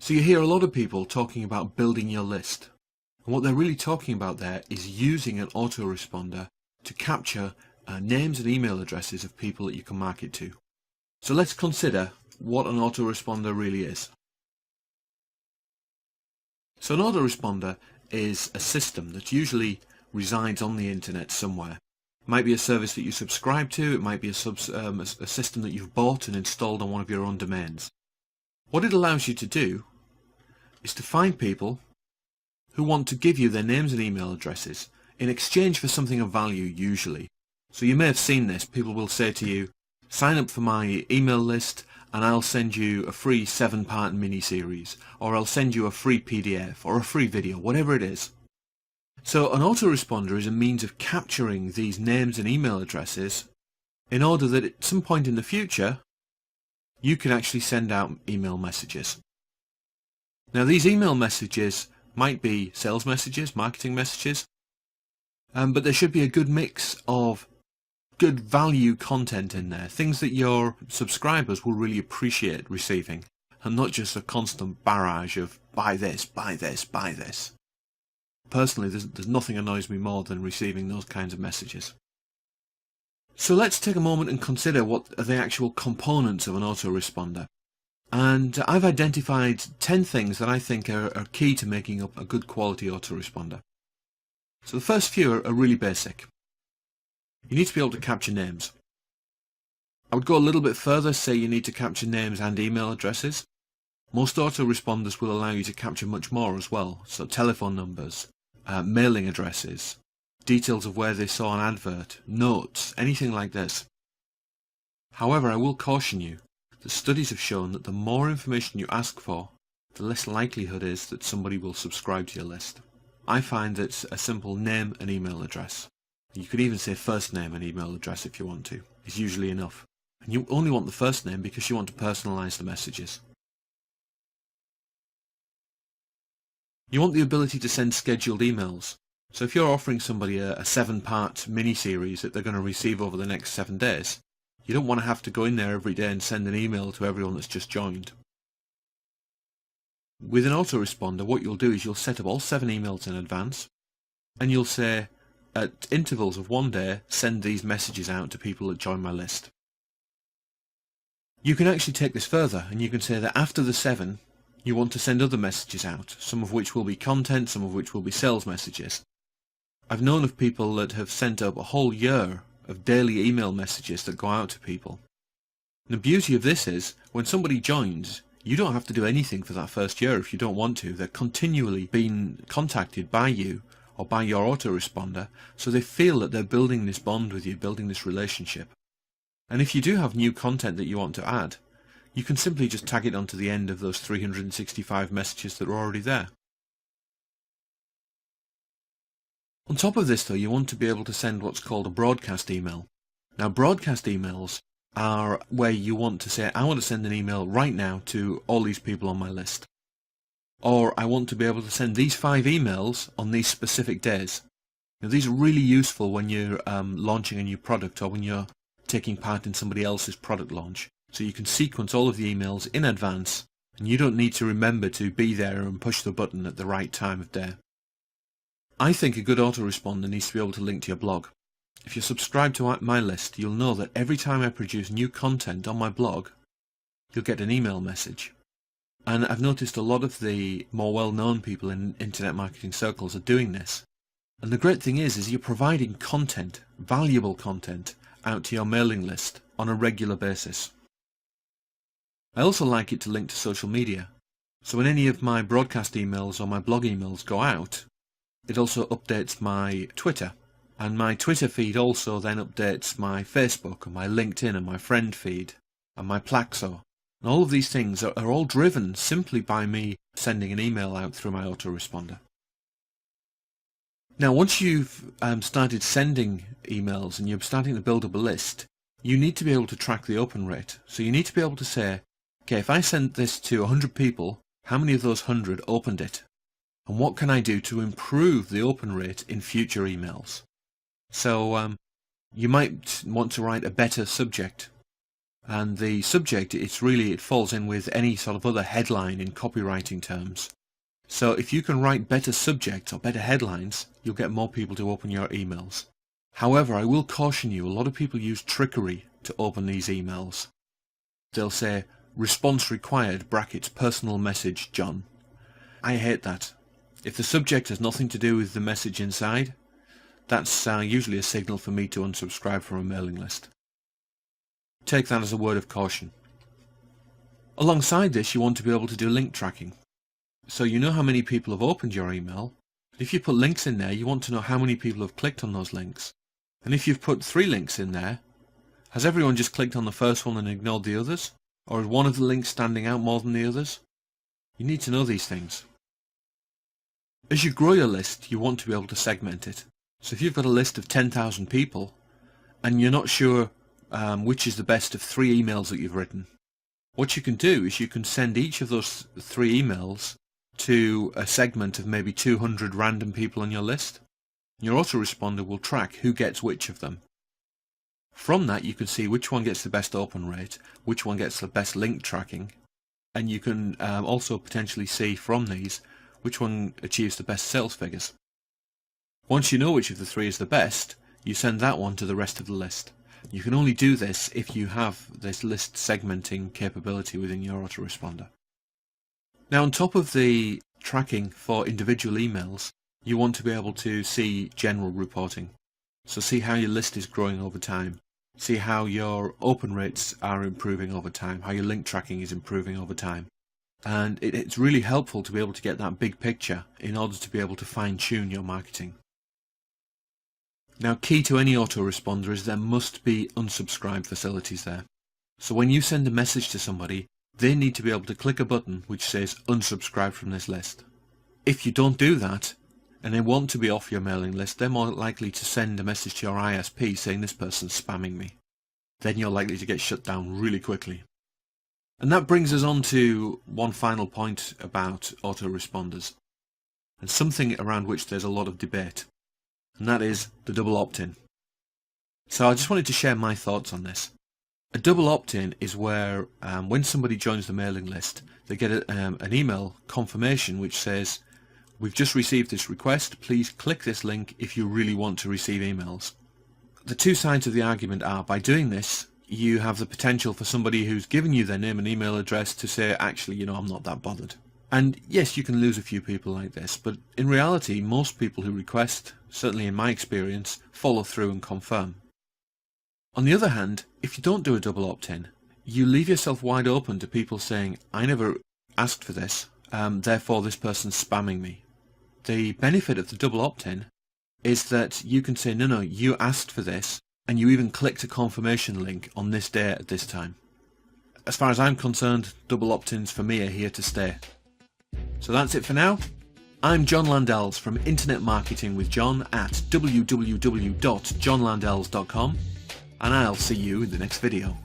So you hear a lot of people talking about building your list. And what they're really talking about there is using an autoresponder to capture names and email addresses of people that you can market to. So let's consider what an autoresponder really is. So an autoresponder is a system that usually resides on the internet somewhere. It might be a service that you subscribe to, it might be a system that you've bought and installed on one of your own domains. What it allows you to do is to find people who want to give you their names and email addresses in exchange for something of value usually. So you may have seen this. People will say to you, sign up for my email list and I'll send you a free 7-part mini-series, or I'll send you a free PDF or a free video, whatever it is. So an autoresponder is a means of capturing these names and email addresses in order that at some point in the future you can actually send out email messages. Now these email messages might be sales messages, marketing messages, but there should be a good mix of good value content in there, things that your subscribers will really appreciate receiving, and not just a constant barrage of buy this, buy this, buy this. Personally, there's nothing annoys me more than receiving those kinds of messages. So let's take a moment and consider what are the actual components of an autoresponder. And I've identified 10 things that I think are key to making up a good quality autoresponder. So the first few are really basic. You need to be able to capture names. I would go a little bit further, say you need to capture names and email addresses. Most autoresponders will allow you to capture much more as well, so telephone numbers, mailing addresses, details of where they saw an advert, notes, anything like this. However, I will caution you, the studies have shown that the more information you ask for, the less likelihood is that somebody will subscribe to your list. I find that a simple name and email address, you could even say first name and email address if you want to, is usually enough. And you only want the first name because you want to personalize the messages. You want the ability to send scheduled emails. So if you're offering somebody a 7-part mini-series that they're going to receive over the next 7 days, you don't want to have to go in there every day and send an email to everyone that's just joined. With an autoresponder, what you'll do is you'll set up all 7 emails in advance, and you'll say, at intervals of 1 day, send these messages out to people that join my list. You can actually take this further, and you can say that after the 7, you want to send other messages out, some of which will be content, some of which will be sales messages. I've known of people that have sent up a whole year of daily email messages that go out to people. And the beauty of this is, when somebody joins, you don't have to do anything for that first year if you don't want to. They're continually being contacted by you or by your autoresponder, so they feel that they're building this bond with you, building this relationship. And if you do have new content that you want to add, you can simply just tag it onto the end of those 365 messages that are already there. On top of this though, you want to be able to send what's called a broadcast email. Now broadcast emails are where you want to say, I want to send an email right now to all these people on my list. Or I want to be able to send these 5 emails on these specific days. Now these are really useful when you're launching a new product or when you're taking part in somebody else's product launch. So you can sequence all of the emails in advance and you don't need to remember to be there and push the button at the right time of day. I think a good autoresponder needs to be able to link to your blog. If you're subscribed to my list, you'll know that every time I produce new content on my blog, you'll get an email message. And I've noticed a lot of the more well-known people in internet marketing circles are doing this. And the great thing is you're providing content, valuable content, out to your mailing list on a regular basis. I also like it to link to social media. So when any of my broadcast emails or my blog emails go out, it also updates my Twitter. And my Twitter feed also then updates my Facebook and my LinkedIn and my friend feed and my Plaxo. And all of these things are all driven simply by me sending an email out through my autoresponder. Now once you've started sending emails and you're starting to build up a list, you need to be able to track the open rate. So you need to be able to say, okay, if I sent this to 100 people, how many of those 100 opened it? And what can I do to improve the open rate in future emails? So you might want to write a better subject. And the subject, it falls in with any sort of other headline in copywriting terms. So if you can write better subjects or better headlines, you'll get more people to open your emails. However, I will caution you, a lot of people use trickery to open these emails. They'll say, response required, brackets, personal message, John. I hate that. If the subject has nothing to do with the message inside, that's usually a signal for me to unsubscribe from a mailing list. Take that as a word of caution. Alongside this, you want to be able to do link tracking. So you know how many people have opened your email. If you put links in there, you want to know how many people have clicked on those links. And if you've put 3 links in there, has everyone just clicked on the first one and ignored the others? Or is one of the links standing out more than the others? You need to know these things. As you grow your list, you want to be able to segment it. So if you've got a list of 10,000 people and you're not sure which is the best of 3 emails that you've written, what you can do is you can send each of those 3 emails to a segment of maybe 200 random people on your list. Your autoresponder will track who gets which of them. From that you can see which one gets the best open rate, which one gets the best link tracking, and you can also potentially see from these which one achieves the best sales figures. Once you know which of the 3 is the best, you send that one to the rest of the list. You can only do this if you have this list segmenting capability within your autoresponder. Now, on top of the tracking for individual emails, you want to be able to see general reporting. So see how your list is growing over time. See how your open rates are improving over time, how your link tracking is improving over time. And it's really helpful to be able to get that big picture in order to be able to fine-tune your marketing. Now, key to any autoresponder is there must be unsubscribe facilities there. So when you send a message to somebody, they need to be able to click a button which says unsubscribe from this list. If you don't do that, and they want to be off your mailing list, they're more likely to send a message to your ISP saying this person's spamming me. Then you're likely to get shut down really quickly. And that brings us on to one final point about autoresponders, and something around which there's a lot of debate, and that is the double opt-in. So I just wanted to share my thoughts on this. A double opt-in is where when somebody joins the mailing list, they get an email confirmation which says, we've just received this request, please click this link if you really want to receive emails. The two sides of the argument are, by doing this, you have the potential for somebody who's given you their name and email address to say, actually, I'm not that bothered. And yes, you can lose a few people like this, but in reality, most people who request, certainly in my experience, follow through and confirm. On the other hand, if you don't do a double opt-in, you leave yourself wide open to people saying, I never asked for this, therefore this person's spamming me. The benefit of the double opt-in is that you can say, no, you asked for this, and you even clicked a confirmation link on this day at this time. As far as I'm concerned, double opt-ins for me are here to stay. So that's it for now. I'm John Landells from Internet Marketing with John at www.johnlandells.com, and I'll see you in the next video.